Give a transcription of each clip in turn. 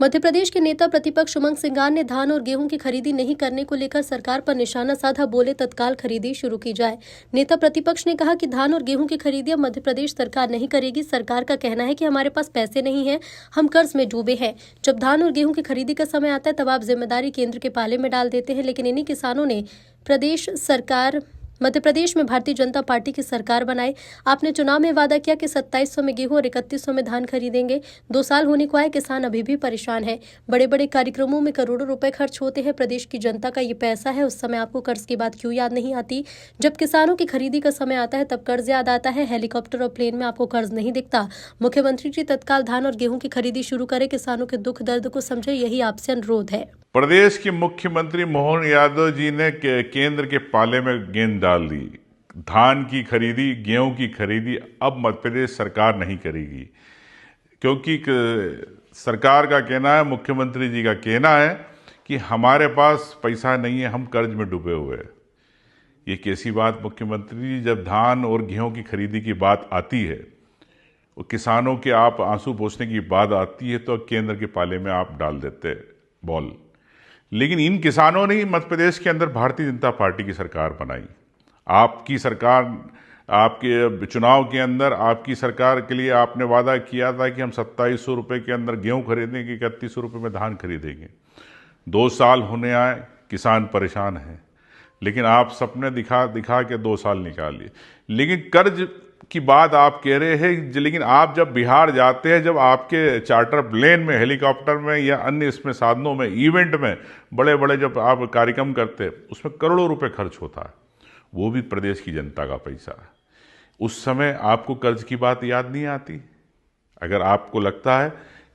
मध्य प्रदेश के नेता प्रतिपक्ष उमंग सिंगार ने धान और गेहूं की खरीदी नहीं करने को लेकर सरकार पर निशाना साधा, बोले तत्काल खरीदी शुरू की जाए। नेता प्रतिपक्ष ने कहा कि धान और गेहूं की खरीदी अब मध्य प्रदेश सरकार नहीं करेगी। सरकार का कहना है कि हमारे पास पैसे नहीं है, हम कर्ज में डूबे हैं। जब धान और गेहूं की खरीदी का समय आता है तब आप जिम्मेदारी केंद्र के पाले में डाल देते हैं, लेकिन इन्हीं किसानों ने मध्य प्रदेश में भारतीय जनता पार्टी की सरकार बनाई। आपने चुनाव में वादा किया कि 2700 में गेहूं और 3100 में धान खरीदेंगे। 2 साल होने को आए, किसान अभी भी परेशान है। बड़े बड़े कार्यक्रमों में करोड़ों रुपए खर्च होते हैं, प्रदेश की जनता का ये पैसा है। उस समय आपको कर्ज की बात क्यों याद नहीं आती? जब किसानों की खरीदी का समय आता है तब कर्ज याद आता है। हेलीकॉप्टर और प्लेन में आपको कर्ज नहीं दिखता। मुख्यमंत्री जी तत्काल धान और गेहूं की खरीदी शुरू करें, किसानों के दुख दर्द को समझे, यही आपसे अनुरोध है। प्रदेश के मुख्यमंत्री मोहन यादव जी ने केंद्र के पाले में गेंद डाल दी। धान की खरीदी, गेहूं की खरीदी अब मध्य प्रदेश सरकार नहीं करेगी, क्योंकि सरकार का कहना है, मुख्यमंत्री जी का कहना है कि हमारे पास पैसा नहीं है, हम कर्ज में डूबे हुए हैं। ये कैसी बात मुख्यमंत्री जी? जब धान और गेहूं की खरीदी की बात आती है, वो किसानों के आप आंसू पोंछने की बात आती है, तो केंद्र के पाले में आप डाल देते बॉल। लेकिन इन किसानों ने मध्य प्रदेश के अंदर भारतीय जनता पार्टी की सरकार बनाई। आपकी सरकार, आपके चुनाव के अंदर आपकी सरकार के लिए आपने वादा किया था कि हम 2700 रुपये के अंदर गेहूं खरीदेंगे, 3100 रुपये में धान खरीदेंगे। 2 साल होने आए, किसान परेशान हैं, लेकिन आप सपने दिखा दिखा के 2 साल निकाल लिए। लेकिन कर्ज की बात आप कह रहे हैं, लेकिन आप जब बिहार जाते हैं, जब आपके चार्टर प्लेन में, हेलीकॉप्टर में या अन्य इसमें साधनों में, इवेंट में, बड़े बड़े जब आप कार्यक्रम करते हैं, उसमें करोड़ों रुपए खर्च होता है, वो भी प्रदेश की जनता का पैसा है। उस समय आपको कर्ज की बात याद नहीं आती? अगर आपको लगता है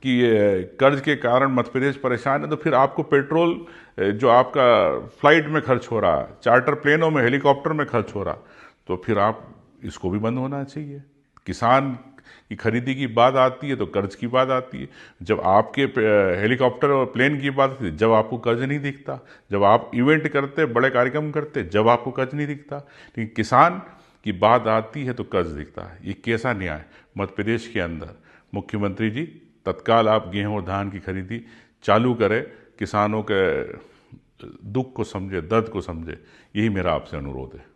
कि कर्ज के कारण मध्य प्रदेश परेशान है, तो फिर आपको पेट्रोल जो आपका फ्लाइट में खर्च हो रहा है, चार्टर प्लेनों में, हेलीकॉप्टर में खर्च हो रहा, तो फिर आप इसको भी बंद होना चाहिए। किसान की खरीदी की बात आती है तो कर्ज की बात आती है। जब आपके हेलीकॉप्टर और प्लेन की बात आती है, जब आपको कर्ज नहीं दिखता। जब आप इवेंट करते, बड़े कार्यक्रम करते, जब आपको कर्ज नहीं दिखता। लेकिन किसान की बात आती है तो कर्ज दिखता है। ये कैसा न्याय मध्य प्रदेश के अंदर? मुख्यमंत्री जी तत्काल आप गेहूं और धान की खरीदी चालू करें, किसानों के दुख को समझे, दर्द को समझे, यही मेरा आपसे अनुरोध है।